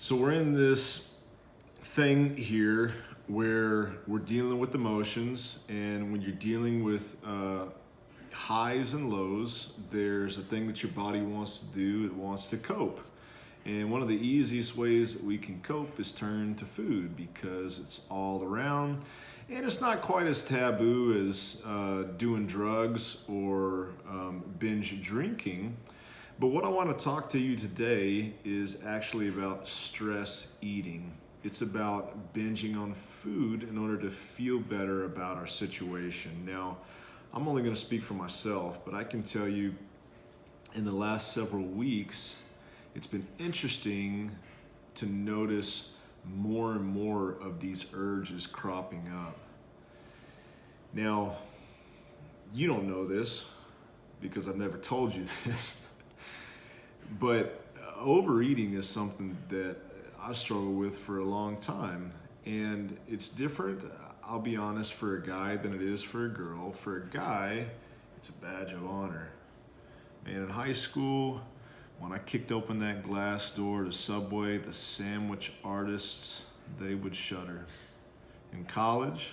So we're in this thing here where we're dealing with emotions, and when you're dealing with highs and lows, there's a thing that your body wants to do. It wants to cope. And one of the easiest ways that we can cope is turn to food because it's all around. And it's not quite as taboo as doing drugs or binge drinking. But what I want to talk to you today is actually about stress eating. It's about binging on food in order to feel better about our situation. Now, I'm only going to speak for myself, but I can tell you in the last several weeks, it's been interesting to notice more and more of these urges cropping up. Now, you don't know this because I've never told you this, but overeating is something that I've struggled with for a long time. And it's different, I'll be honest, for a guy than it is for a girl. For a guy, it's a badge of honor. Man, in high school, when I kicked open that glass door to Subway, the sandwich artists, they would shudder. In college,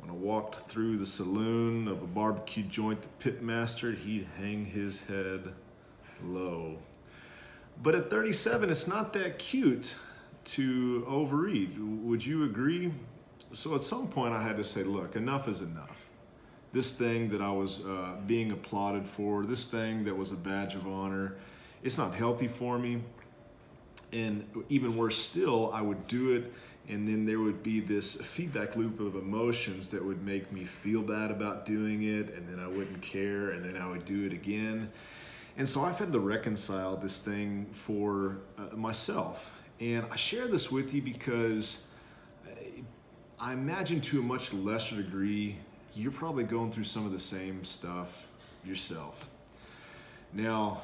when I walked through the saloon of a barbecue joint, the pitmaster, he'd hang his head low. But at 37, it's not that cute to overeat. Would you agree? So at some point I had to say, look, enough is enough. This thing that I was being applauded for, this thing that was a badge of honor, it's not healthy for me. And even worse still, I would do it, and then there would be this feedback loop of emotions that would make me feel bad about doing it, and then I wouldn't care, and then I would do it again. And so I've had to reconcile this thing for myself. And I share this with you because I imagine to a much lesser degree, you're probably going through some of the same stuff yourself. Now,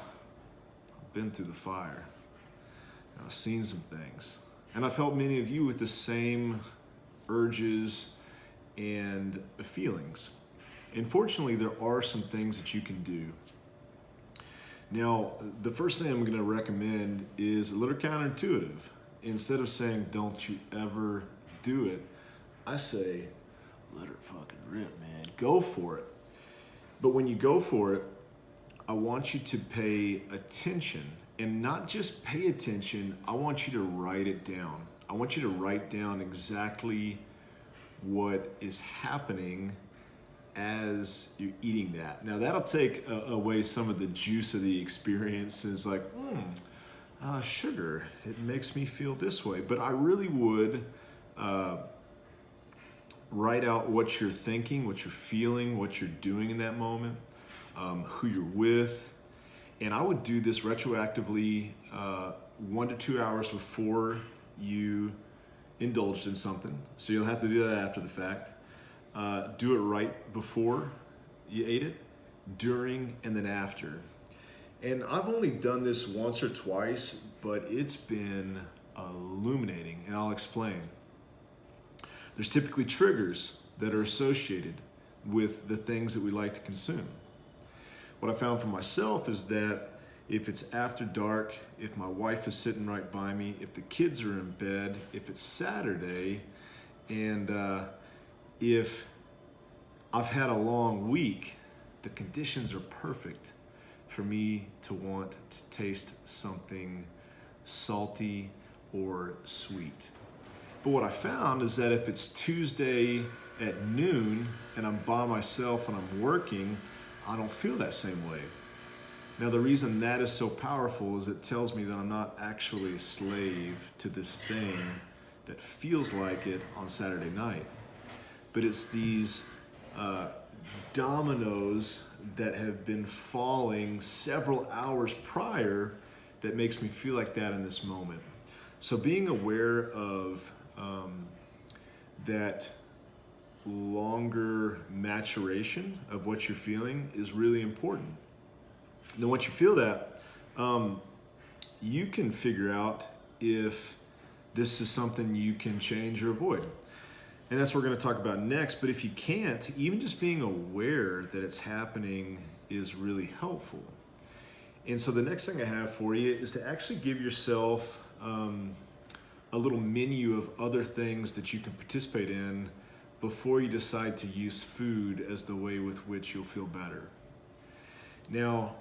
I've been through the fire. I've seen some things. And I've helped many of you with the same urges and feelings. And fortunately, there are some things that you can do. Now, the first thing I'm going to recommend is a little counterintuitive. Instead of saying, don't you ever do it, I say, let her fucking rip, man. Go for it. But when you go for it, I want you to pay attention. And not just pay attention, I want you to write it down. I want you to write down exactly what is happening as you're eating that. Now that'll take away some of the juice of the experience. It's like, sugar, it makes me feel this way. But I really would write out what you're thinking, what you're feeling, what you're doing in that moment, who you're with. And I would do this retroactively 1 to 2 hours before you indulged in something. So you'll have to do that after the fact. Do it right before you ate it, during, and then after. And I've only done this once or twice, but it's been illuminating, and I'll explain. There's typically triggers that are associated with the things that we like to consume. What I found for myself is that if it's after dark, if my wife is sitting right by me, if the kids are in bed, if it's Saturday, and if I've had a long week, the conditions are perfect for me to want to taste something salty or sweet. But what I found is that if it's Tuesday at noon and I'm by myself and I'm working, I don't feel that same way. Now, the reason that is so powerful is it tells me that I'm not actually a slave to this thing that feels like it on Saturday night. But it's these dominoes that have been falling several hours prior that makes me feel like that in this moment. So being aware of that longer maturation of what you're feeling is really important. Now, once you feel that, you can figure out if this is something you can change or avoid. And that's what we're going to talk about next. But if you can't, even just being aware that it's happening is really helpful. And so the next thing I have for you is to actually give yourself a little menu of other things that you can participate in before you decide to use food as the way with which you'll feel better. Now,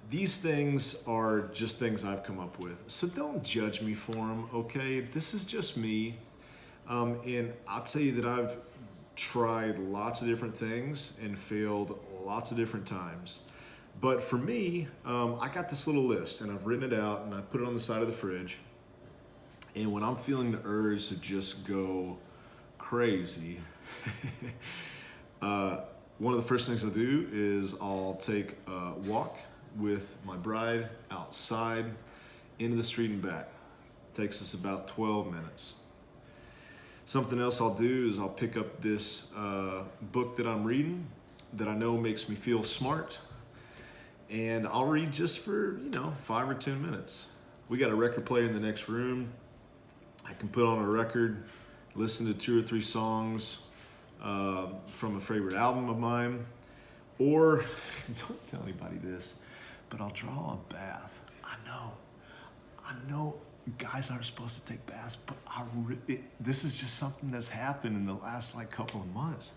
these things are just things I've come up with, so don't judge me for them, okay? This is just me, and I'll tell you that I've tried lots of different things and failed lots of different times. But for me, I got this little list and I've written it out and I put it on the side of the fridge. And when I'm feeling the urge to just go crazy, one of the first things I'll do is I'll take a walk with my bride outside into the street and back. It takes us about 12 minutes. Something else I'll do is I'll pick up this book that I'm reading that I know makes me feel smart, and I'll read just for 5 or 10 minutes. We got a record player in the next room. I can put on a record, listen to 2 or 3 songs from a favorite album of mine, or don't tell anybody this, but I'll draw a bath. I know guys aren't supposed to take baths, but this is just something that's happened in the last couple of months.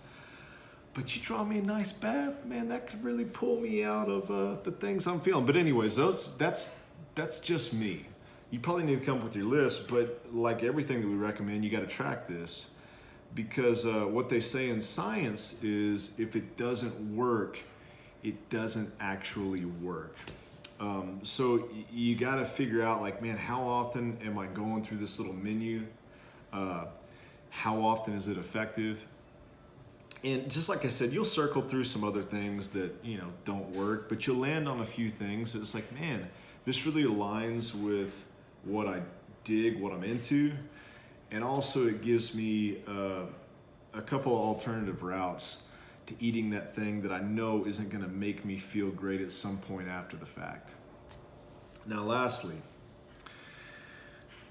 But you draw me a nice bath, man, that could really pull me out of the things I'm feeling. But anyways, that's just me. You probably need to come up with your list, but like everything that we recommend, you got to track this, because what they say in science is if it doesn't work, it doesn't actually work. So you got to figure out man, how often am I going through this little menu? How often is it effective? And just like I said, you'll circle through some other things that don't work, but you'll land on a few things that it's man, this really aligns with what I dig, what I'm into, and also it gives me a couple of alternative routes to eating that thing that I know isn't going to make me feel great at some point after the fact. Now, lastly,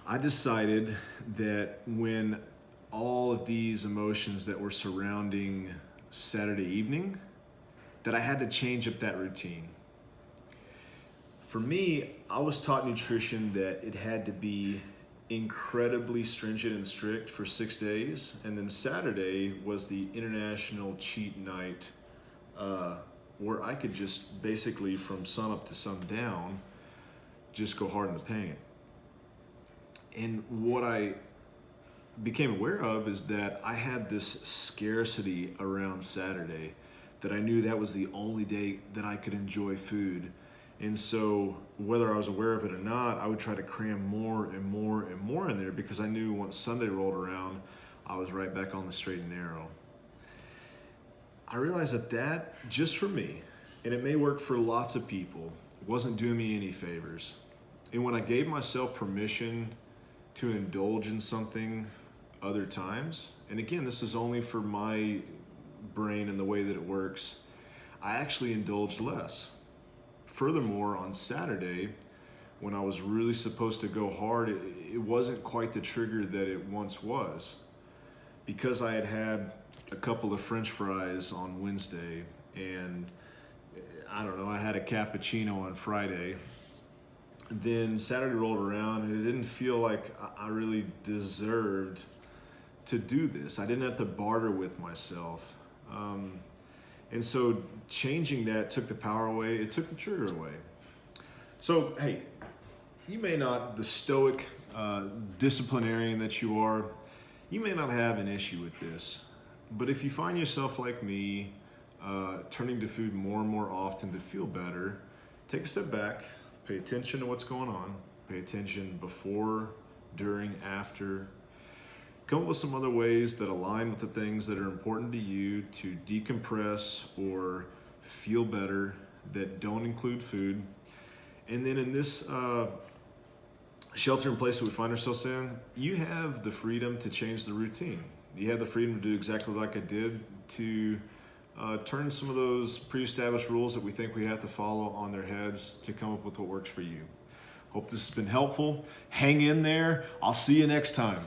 I decided that when all of these emotions that were surrounding Saturday evening, that I had to change up that routine. For me, I was taught nutrition that it had to be incredibly stringent and strict for 6 days, and then Saturday was the international cheat night where I could just basically from sun up to sundown just go hard in the paint. And what I became aware of is that I had this scarcity around Saturday, that I knew that was the only day that I could enjoy food. And so whether I was aware of it or not, I would try to cram more and more and more in there, because I knew once Sunday rolled around, I was right back on the straight and narrow. I realized that just for me, and it may work for lots of people, wasn't doing me any favors. And when I gave myself permission to indulge in something other times, and again, this is only for my brain and the way that it works, I actually indulged less. Furthermore, on Saturday, when I was really supposed to go hard, it wasn't quite the trigger that it once was. Because I had had a couple of French fries on Wednesday, and I had a cappuccino on Friday, then Saturday rolled around and it didn't feel like I really deserved to do this. I didn't have to barter with myself. And so changing that took the power away, it took the trigger away. So, hey, you may not, the stoic disciplinarian that you are, you may not have an issue with this. But if you find yourself like me, turning to food more and more often to feel better, take a step back, pay attention to what's going on, pay attention before, during, after. Come up with some other ways that align with the things that are important to you to decompress or feel better that don't include food. And then in this shelter in place that we find ourselves in, you have the freedom to change the routine. You have the freedom to do exactly like I did, to turn some of those pre-established rules that we think we have to follow on their heads to come up with what works for you. Hope this has been helpful. Hang in there. I'll see you next time.